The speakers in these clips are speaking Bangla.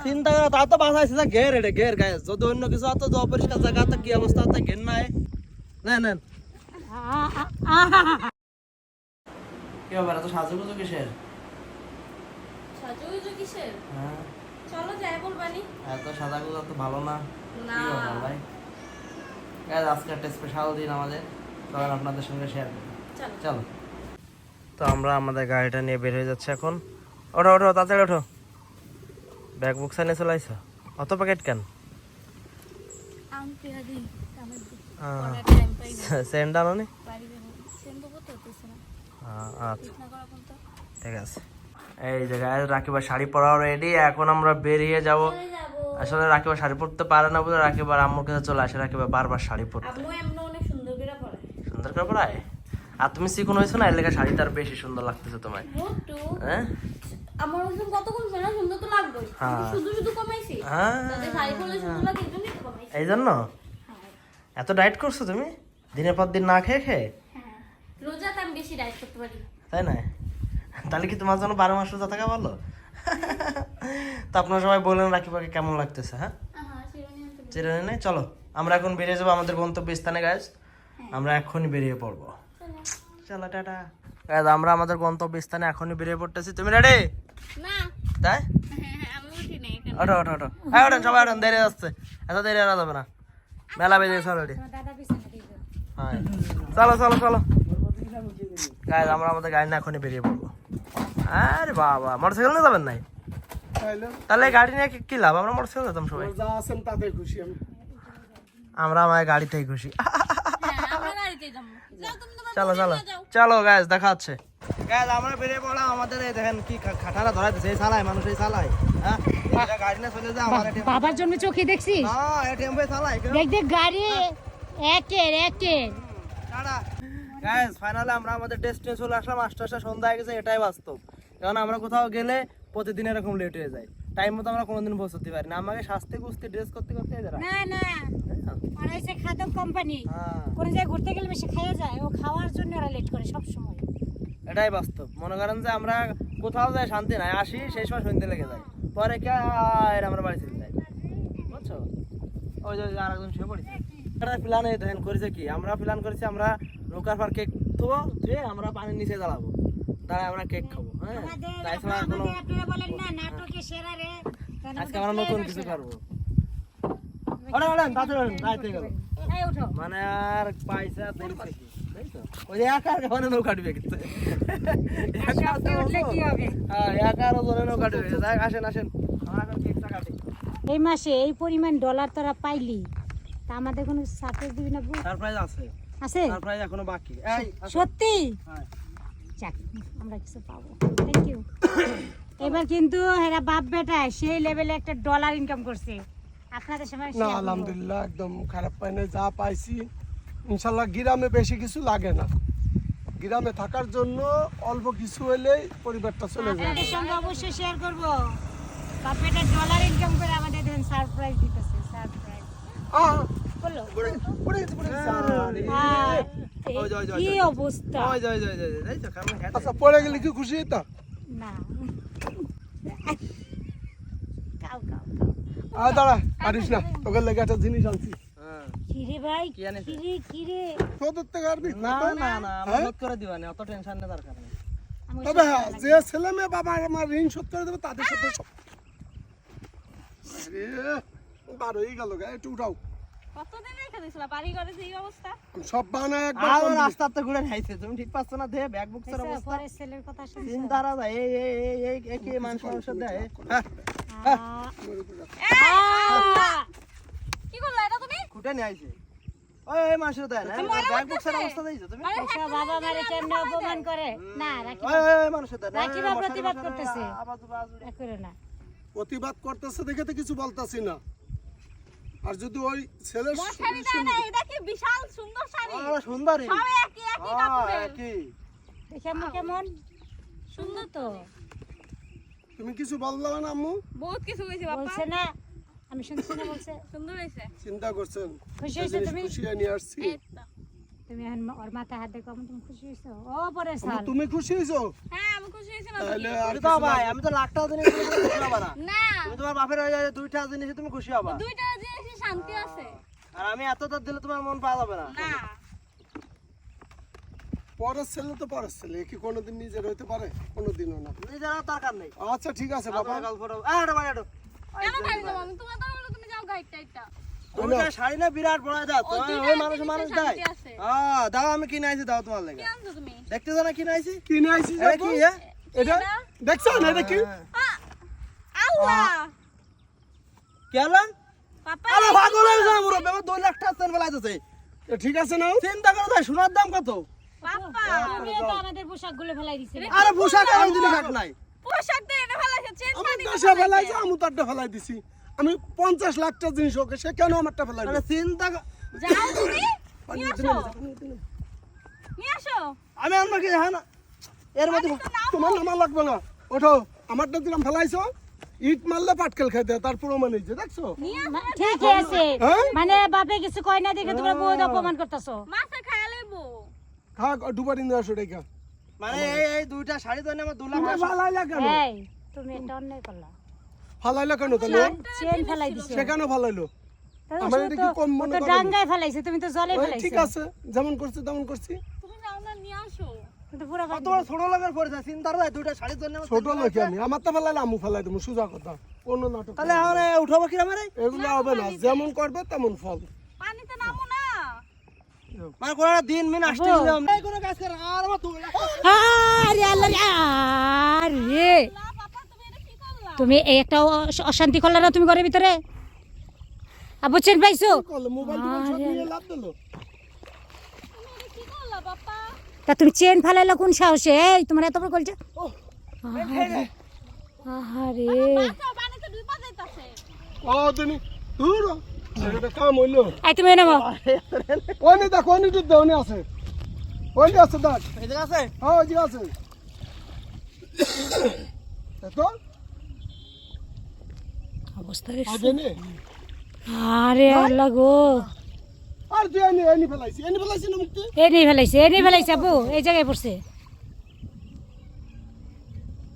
চিন্তা করো তা তো বাসাইছে না ঘের এটা ঘের গায়ে যদি অন্য কিছু হতো যে অপরিষ্কার জায়গা তো কি অবস্থা হতো ঘের নাই নেন কি ব্যাপার এত সাজুগুজু কিসের হ্যাঁ চলো যাই বলবানি এত সাজাগুজু তো ভালো না না ভাই গাইস আজকে একটা স্পেশাল দিন আমাদের চলেন আপনাদের সঙ্গে শেয়ার করি চলো তো আমরা আমাদের গাড়িটা নিয়ে বের হয়ে যাচ্ছি এখন ওঠো ওঠো তাড়াতাড়ি ওঠো ব্যাগ বুক সাইনে চলে আইছো অত প্যাকেট কেন সেন্ড আনো নি আচ্ছা ঠিক আছে এই যে গায়ে রাকিবার শাড়ি পরাও রেডি এখন আমরা বেরিয়ে যাব আসলে রাকিবার শাড়ি পরতে পারে না বলে রাকিবার আম্মুর কাছে চলে আসে রাকিবার বারবার শাড়ি পরতে সুন্দর করে পরায় আর তুমি চিকন হয়েছো না এর লেগে শাড়ি তার বেশি সুন্দর লাগতেছে তোমায় হ্যাঁ আমার ওজন কত কমছে না সুন্দর তো লাগবে শুধু শুধু কমাইছি তাতে শাড়ি পরলে সুন্দর লাগে এজন্যই তো কমাইছি এই জন্য এত ডায়েট করছো তুমি দিনের পর দিন না খেয়ে খেয়ে হ্যাঁ রোজাতে আমি বেশি ডায়েট করতে পারি তাই না তাহলে কি তোমার জন্য 12 মাস রোজা থাকা ভালো তো আপনারা সবাই বলেন রাকিবাকে কেমন লাগতেছে হ্যাঁ চিরুনি নেই চলো আমরা এখন বেরিয়ে যাবো আমাদের গন্তব্যস্থানে গাইস আমরা এখনই বেরিয়ে পড়বো চলো টাটা গাইস আমরা আমাদের গন্তব্যস্থানে এখনই বেরিয়ে পড়তেছি তুমি রেডি না তাই আমি উঠি নাই ওঠো ওঠো ওঠো হ্যাঁ ওঠেন সবাই ওঠেন দেরি আসছে এত দেরি আর যাবে না মেলা বেজে গেছে অলরেডি হ্যাঁ চলো চলো চলো গাইস আমরা আমাদের গাড়ি না এখনই বেরিয়ে পড়বো আরে বাবা মোটরসাইকেল নিয়ে যাবেন নাই তাহলে গাড়ি নিয়ে কি লাভ আমরা মোটরসাইকেল যেতাম সবাই আমরা আমার গাড়িতেই খুশি চলো চলো চলো গাইস দেখা হচ্ছে গাইস আমরা বেরিয়ে পড়লাম আমাদের এই দেখেন কি খাটারা ধরা দিছে এই চালায় মানুষ এই চালায় হ্যাঁ এটা গাড়ি না চলে যায় আমার এটি বাবার জন্য চোখে দেখছি হ্যাঁ এই টেম্পো চালায় দেখ দেখ গাড়ি একের টাটা গাইস ফাইনালি আমরা আমাদের ডেস্টিনেশন চলে আসলাম আটটা সন্ধ্যা হয়ে গেছে এটাই বাস্তব কারণ আমরা কোথাও গেলে প্রতিদিন এরকম লেট হয়ে যায় টাইম মতো আমরা কোনোদিন পৌঁছতে পারি না আমাকে সাজতে গুছতে ড্রেস করতে করতে না না অনেক খাদক কোম্পানি কোন জায়গায় ঘুরতে গেলে বেশি খেয়ে যায় ও খাওয়ার জন্য ওরা লেট করে সব সময় এটাই বাস্তব মনে করেন যে আমরা কোথাও যাই শান্তি নাই আসি সেই সময় সন্ধ্যে লেগে যায় পরে কে আর আমরা বাড়ি চলে যাই বুঝছো ওই যে আরেকজন শুয়ে পড়েছে একটা প্ল্যান এই দেখেন করেছে কি আমরা প্ল্যান করেছি আমরা নৌকার পার কেক থবো ধুয়ে আমরা পানির নিচে দাঁড়াবো দাঁড়ায় আমরা কেক খাবো হ্যাঁ তাই ছাড়া কোনো আজকে আমরা নতুন কিছু করবো মানে আর পয়সা দেখছে কি ওই একা ওখানে নৌকা ডুবে গেছে একা ওখানে নৌকা ডুবে গেছে আসেন আসেন আমরা এখন কেকটা কাটি এই মাসে এই পরিমাণ ডলার তোরা পাইলি তা আমাদের কোনো সারপ্রাইজ দিবি না সারপ্রাইজ আছে আছে সারপ্রাইজ এখনো বাকি এই সত্যি হ্যাঁ যাক আমরা কিছু পাবো থ্যাংক ইউ এবার কিন্তু এরা বাপ বেটা সেই লেভেলে একটা ডলার ইনকাম করছে আপনাদের সময় না আলহামদুলিল্লাহ একদম খারাপ পাই না যা পাইছি ইনশাআল্লাহ গ্রামে বেশি কিছু লাগে না গ্রামে থাকার জন্য অল্প কিছু হলেই পরিবারটা চলে যায় আপনাদের সঙ্গে অবশ্যই শেয়ার করব বাপ বেটা ডলার ইনকাম করে আমাদের দেন সারপ্রাইজ দিতেছে সারপ্রাইজ বলো কি অবস্থা আচ্ছা পড়ে গেলে কি খুশি হইতা না কাউ দাঁড়া পারিস না তোকে লেগে একটা জিনিস আনছি কিরে ভাই কিরে তোদের থেকে আর না না না আমরা শোধ করে দিবানি অত টেনশন নেই দরকার নেই তবে হ্যাঁ যে ছেলে মেয়ে বাবা আমার ঋণ শোধ করে দেবে তাদের সাথে সব আরে বার হয়ে গেল গা একটু উঠাও কতদিন রেখে দিছিলা বাড়ি ঘরে এই অবস্থা সব বানায় একবার আর রাস্তাতে ঘুরে খাইছে তুমি ঠিক পাচ্ছ না দে ব্যাগ বুকসের অবস্থা পরে ছেলের কথা শুনছ চিন্তা রা যায় এই কি মানুষ দেয় কি করলা এটা তুমি খুঁটে নিয়ে আইছে ওই মানুষ দেয় না ব্যাগ বুকসের অবস্থা দিছো তুমি আচ্ছা বাবা মারে কেমনে অপমান করে না রাখি ওই মানুষ দেয় না রাকিবা প্রতিবাদ করতেছে করে না প্রতিবাদ করতেছে দেখে তো কিছু বলতাছি না আর যদি ওই ছেলের শাড়ি দাও না এটা কি বিশাল সুন্দর শাড়ি সুন্দরী সব একই কাপড়ে কি দেখে কেমন সুন্দর তো তুমি কিছু বললা না আম্মু বহুত কিছু কইছে বাবা বলছে না আমি শুনছি না বলছে সুন্দর হইছে চিন্তা করছেন খুশি হইছে তুমি খুশি নিয়ে আসছি তুমি এখন ওর মাথায় হাত দেখো তুমি খুশি হইছো ও পরে সাল তুমি খুশি হইছো? হ্যাঁ আমি খুশি হয়েছি না তো তাহলে কি? আর আমি তো ভাই আমি তো লাখ টাকা জিনিস খুশি হবা না না তুমি তোমার বাপের ওই যে 2টা জিনিসে তুমি খুশি হবা দুইটা জিনিসে শান্তি আছে আর আমি এত তো দিলে তোমার মন পাওয়া যাবে না না পরের ছেলে তো পরের ছেলে, এ কি কোনোদিন নিজের হইতে পারে? কোনোদিনও না। নিজের আর দরকার নেই আচ্ছা ঠিক আছে বাবা, বাবা গল্পটা আরে ভাই আটো কেন গাড়ি যাবো আমি তোমার দরকার হলে তুমি যাও গাড়িটা এটা দুইটা শাড়ি না বিরাট বড় দাও ও দুইটা ওই মানুষ জিনিসে মানুষ দেয় শান্তি আছে। দাও আমি কিনে আইছি দাও তোমার কি লাগে আনছো তুমি দেখতেছো না কিনে আইছি কিনে আইছি এটা কি হ্যাঁ এটা দেখছো না এটা কি? আল্লাহ কেলাম পাপা আরে পাগল হয়ে যায় মুরব্বি আমার 2 লাখ টাকা তেল ফেলাইতেছে এ ঠিক আছে না? চিন্তা করো তাই সোনার দাম কত পাপা তুমি তো আমাদের পোশাকগুলো ফেলাই দিছে আরে পোশাক আর দিলে থাক নাই পোশাক দিয়ে এনে ফেলাইছে চেন আমি পানি দেশে ফেলাইছি, আমি তারটা ফেলাই দিছি। আমি 50 লাখটা জিনিস ওকে, সে কেন আমারটা ফেলাই আরে চিন্তা যাও তুমি নিয়ে আসো নিয়ে আসো আমি আনবো কি হ্যাঁ না এর মধ্যে তোমার নামা লাগবে না, ওঠো। আমারটা দিলাম ফেলাইছো, ইট মারলে পাটকেল খাইতে, তার প্রমাণ এই যে দেখছো। ঠিক আছে হ্যাঁ? মানে বাপে কিছু কয় না দেখে তোমরা বহুত অপমান করতেছো মাছে খায়া লইবো খা ডুবারি নিয়ে আসো রেখা। মানে এই 2টা শাড়ি তো আমার 2 লাখ তুমি ফালাইলা কেন? এই তুমি এটা অন্যায় করলা ফালাইলা কেন তাহলে? চেন ফেলাই দিছো সে কেন ফালাইলো? তাহলে আমার ও এটা তো- কি কম মনে ও তো করেন? ডাঙ্গায় ফেলাইছে তুমি তো জলে ওই ফেলাইছো ঠিক আছে, যেমন করছি তেমন করছি। তুমি যাও না নিয়ে আসো কিন্তু পুরো বাদ তোমার ছোট লোকের পরিচয় চিন্তা করো 2টা শাড়ির জন্য আমার ছোট লোক আমি, আমার তো ফেলাইলে আমু ফেলাই দেবো, সোজা কথা। কোন নাটক তাহলে এখন উঠাবো কি আমারে এগুলো হবে না, যেমন করবে তেমন ফল। পানিতে নামো না মানে কোন দিন মিন আসতে দিলাম এই কোন কাজ করে আর আমার 2 লাখ আরে আল্লাহ রে, আরে না পাপা তুমি এটা কি করলা তুমি এই একটা অশান্তি করলে না তুমি ঘরের ভিতরে আবু চেন পাইছো করলে মোবাইল টোবাইল সব নিয়ে লাভ দিল। তুমি এটা কি করলা পাপা তা তুমি চেন ফেলাইলা কোন সাহসে এই তোমার এত বড় কলজা আহারে বাচ্চা পানিতে ডুবা যাইতাছে ও তুমি দূর এটা কাম হইলো। এই তুমি নামো ওনি দেখ, ওনি তো দেওনি আছে, ওনি আছে দেখ। এই জায়গা আছে হ্যাঁ ওই যে আছে তো অবস্থা আগে নে। আরে আল্লাহ গো আর তুই এনি ফেলাইছি না মুক্তি। এই নেই ফেলাইছে আপু এই জায়গায় পড়ছে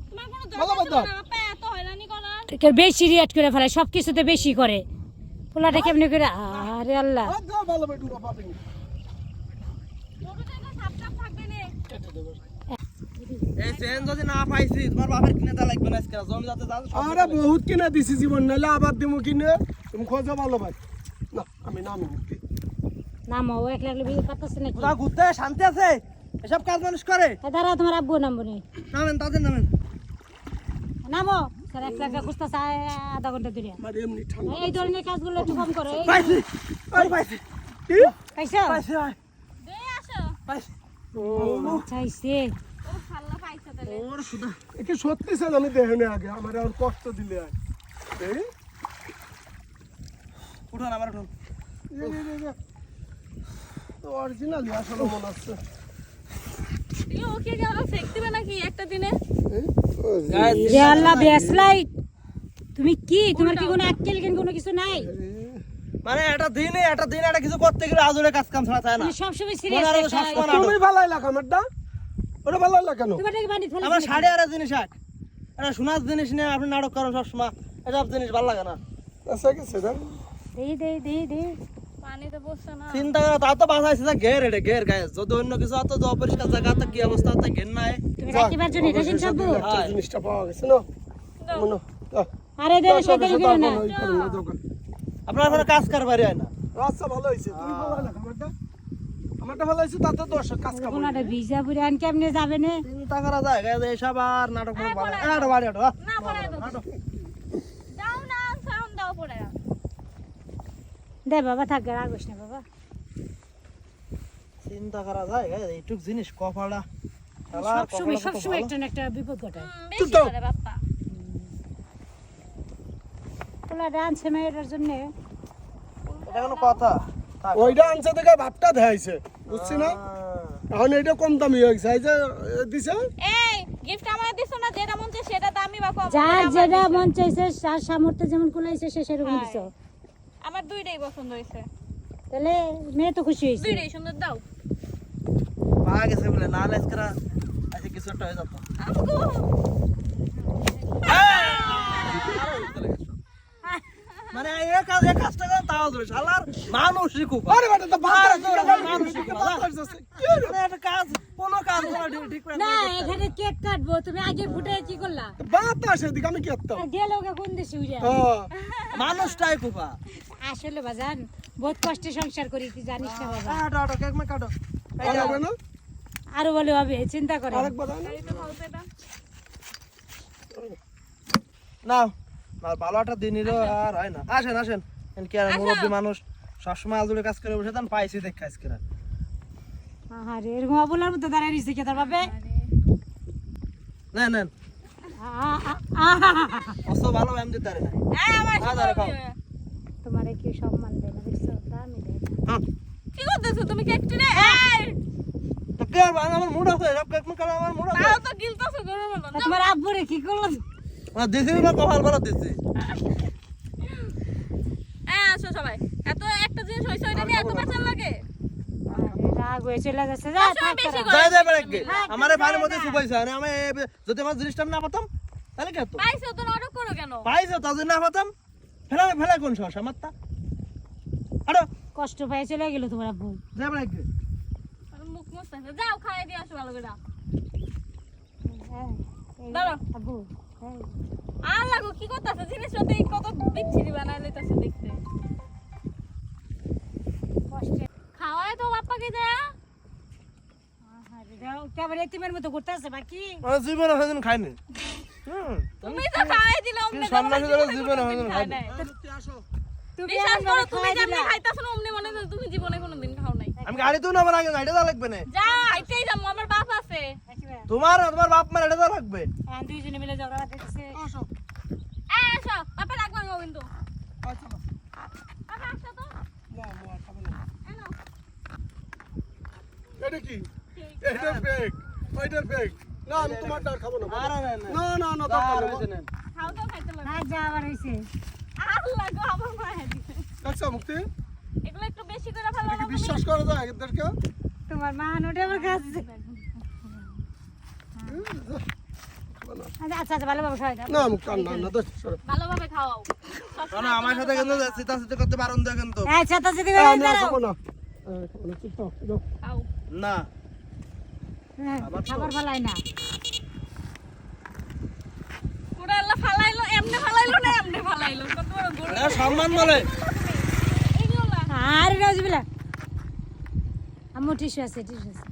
তোমার কোনো ভালো দরকার ছিল কথা। না বাপা এত হয়রানি করার কেউ বেশি রিয়াক্ট করে ফেলায় সব কিছুতে বেশি করে পোলাটা কেমনি করে আরে আল্লাহ আর যা ভালো বেটু পাবি। ওটা তো সাপ সাপ থাকবে না এই চেন যদি না পাইছি তোমার বাপের কিনে তা লাগবে না আজকে জমি যাতে দাও আরে বহুত কিনা দিছি জীবন, নাহলে আবার দিমু কিনে। তুমি খোঁজো ভালো ভাই না, আমি নামি মুক্তি। নামো ও একলা একলা বিয়ে পাতাছে নাকি কোথাও ঘুরতে শান্তি আছে এসব কাজ মানুষ করে এ দাঁড়া তোমার আব্বু নামবো নি নামেন তাদের নামেন নামো স্যার একলা একলা খুঁজতেছে আধা ঘন্টা ধরে আমার এমনি ঠান্ডা। এই ধরনের কাজগুলো একটু কম করো এই পাইছি আরে পাইছি কি? পাইছো পাইছি ভাই দে আসো পাইছি চাইছে ও খাল্লা পাইছো তাহলে ওর সুদা একে সত্যি স্যার আমি দেখে আগে আমার আর কষ্ট দিলে আর এই উঠুন আমার উঠুন তো অরিজিনাল আসলে মনে হচ্ছে। তুমি ওকে গেল ফেক দিবে নাকি একটা দিনে এই, যে আল্লাহ বেসলাইট তুমি কি তোমার কি কোনো আক্কেল জ্ঞান কোনো কিছু নাই মানে একটা দিনে একটা কিছু করতে গেলে আজুরে কাজ কাম ছাড়া থাকে না তুমি সবসময় মনে আরো সিরিয়াস সব সময় তুমি ভালাইলা আমারটা, ওটা ভালাইলা কেন? তোমার কি বাড়ি ফেলে আমার শাড়ি আর জিনিস এক এটা সোনার জিনিস নিয়ে আপনি নাটক করেন সবসময় এসব জিনিস ভালো লাগে না আচ্ছা গেছে না? দে পানিতে বসছে না চিন্তা করে তা তো বাঁচাইছে যে ঘের এটা ঘের গায়ে যদি অন্য কিছু অত অপরিষ্কার জায়গা তো কি অবস্থা তো ঘের নাই তুমি রাখিবার জন্য এটা চিন্তা করবো একটা জিনিসটা পাওয়া গেছে না মনে আরে দে শয়তানি করো না আপনার কোনো কাজ কারবারি হয় না আচ্ছা ভালো হয়েছে, তুমি ভালাইলা আমারটা ভালো হয়েছে, তাতে তো কাজ কাম কোনটা ভিজা পুরে আন কেমনে যাবে না চিন্তা করা যায় গায়ে এইসব আর নাটক করে ভালো এটা বাড়ি এটা না পড়ে দাও না সাউন্ড দাও পড়ে দে বাবা থাক রাগস না বাবা চিন্তা করা যায় গায়ে এইটুক জিনিস কপালটা সবসময় একটা না একটা বিপদ ঘটায় বেশি করে বাপ্পা পোলা ডান্স মেয়েটার জন্য এটা কোনো কথা থাক। ওইটা আনছে দেখে ভাবটা দেখাইছে, বুঝছি না? এখন এইটা কম দামি হয়ে গেছে, এই যে দিছে এই গিফট আমার দিছো না যেটা মন চায় সেটা দামি বা কম যার যেটা মন চাইছে তার সামর্থ্য যেমন কুলাইছে সে সেরকম দিছো আমার দুইটাই পছন্দ হয়েছে তাহলে মেয়ে তো খুশি হয়েছে দুইটাই সুন্দর দাও পাওয়া গেছে বলে না লেজকরা আজকে কিছু একটা হয়ে যেত মানে এই কাজটা করে তাও ধরে শালার মানুষই খুব আরে বেটা তো বাতাস মানুষই খুব যাচ্ছে মানে একটা কাজ কোনো কাজ করা ঠিক করে না এখানে কেক কাটবো তুমি আগে ফুটে কি করলা বাতাস এদিকে আমি কি করতাম আর গেল ওকে কোন দেশে উড়ে হ্যাঁ মানুষটাই খুবা আসলে বাজান বহুত কষ্টে সংসার করি তুই জানিস না বাবা কাটো কাটো কেক মে কাটো ভালো হবে না আরো বলে হবে চিন্তা করে আরেকবার আনো। নাও ভালো একটা দিন নিল আর হয় না আসেন আসেন কি আর মুরব্বী মানুষ সবসময় আলদুড়ে কাজ করে বসে থান পাইছি দেখ কাজ করে আরে এরকম অবলার মতো দাঁড়ায় রইছে কে তার বাপে নেন নেন অত ভালো ব্যায়াম দিতে পারে না খাও তোমারে কি সম্মান দেয় না দেখছো দামি দেয় হ্যাঁ কি করতেছো তুমি কেকটি রে তো কে আর আমার মুড আছে সব কেক মে আমার মুড আছে তাও তো গিলতাছো গরম হলো তা তোমার আব্বুরে কি করলো দিছি না কপাল ভালো দিছি আসো সবাই এত একটা জিনিস হইছে ওইটা নিয়ে এত বেচার লাগে আরে রাগ হয়ে চলে যাচ্ছে যা আসলে থাক বেশি তোরা। করে। যাই যাই বেড়ে গে আমারে ভাইয়ের মধ্যে সুপাইছে আর আমি যদি আমার জিনিসটা না পাতাম তাহলে কি হতো পাইছো তো নাটক করো কেন পাইছো তা যদি না পাতাম ফেলা ফেলা কোন সমস্যা আমার তা আরো কষ্ট পেয়ে চলে গেল তোমার আব্বু যাই বেড়ে গে মুখ মুছতে যাও খাই দিয়ে আসো ভালো করে হ্যাঁ, এই দাঁড়াও। আব্বু এই, আর লাগো কি করতেছো জিনিসপত্র এই কত বিচ্ছিরি বানাই লইতাছো দেখতে কষ্টে খাওয়ায় তো বাপ্পাকে দেয়া আরে দাও কেবল এতিমের মতো করতেছে বাকি আমার জীবনে হয়দিন খাইনি তুমি তো খাওয়াই দিলে অমনি সন্ন্যাসী ধরে জীবনে হয়দিন খাইনি আসো তুমি বিশ্বাস আমার করো তুমি খাওয়াই যেমনি দিলা। খাইতাছো না অমনি মনে হয় তুমি জীবনে কোনোদিন খাও নাই আমি গাড়ি তো না আমার আগে গাড়ি দেওয়া লাগবে না যা হাইটেই যাবো আমার বাপ আছে একেবারে। তোমার বাপ মার এটা দেওয়া লাগবে হ্যাঁ, দুইজনে মিলে ঝগড়া লাগতেছে আসো আসো বাপে রাখবো না কিন্তু আচ্ছা বাপে আসো তো না না খাবে না এনো এটা কি এটা ফেক ওইটা ফেক না আমি তোমার ডার খাবো না বাবা। আরে না না না দরকার নেই খাও তো খাইতে লাগে না যা আবার হইছে আল্লাহ গো আমার মায়ের দিছে দেখছো মুক্তি এগুলো একটু বেশি করে ফেলো এটা কি বিশ্বাস করা যায় এদেরকে তোমার মা নোটে আমার কাছে আচ্ছা আচ্ছা ভালোভাবে খাওয়াই দাও না মুক্তি আর না না দোষ সরো ভালোভাবে খাওয়াও না আমার সাথে কিন্তু চিতা করতে পারুন দেয় কিন্তু আচ্ছা তো যদি না দাঁড়াও খাবো না খাবো না চুপ থাও যাও খাও না হ্যাঁ, খাবার ফালাই না পুরা আল্লাহ ফালাইলো এমনে ফালাইলো না এমনে ফালাইলো কত বড় গরু এটা সম্মান বলে এইগুলো আরে রাজবিলা আম্মু টিস্যু আছে টিস্যু আছে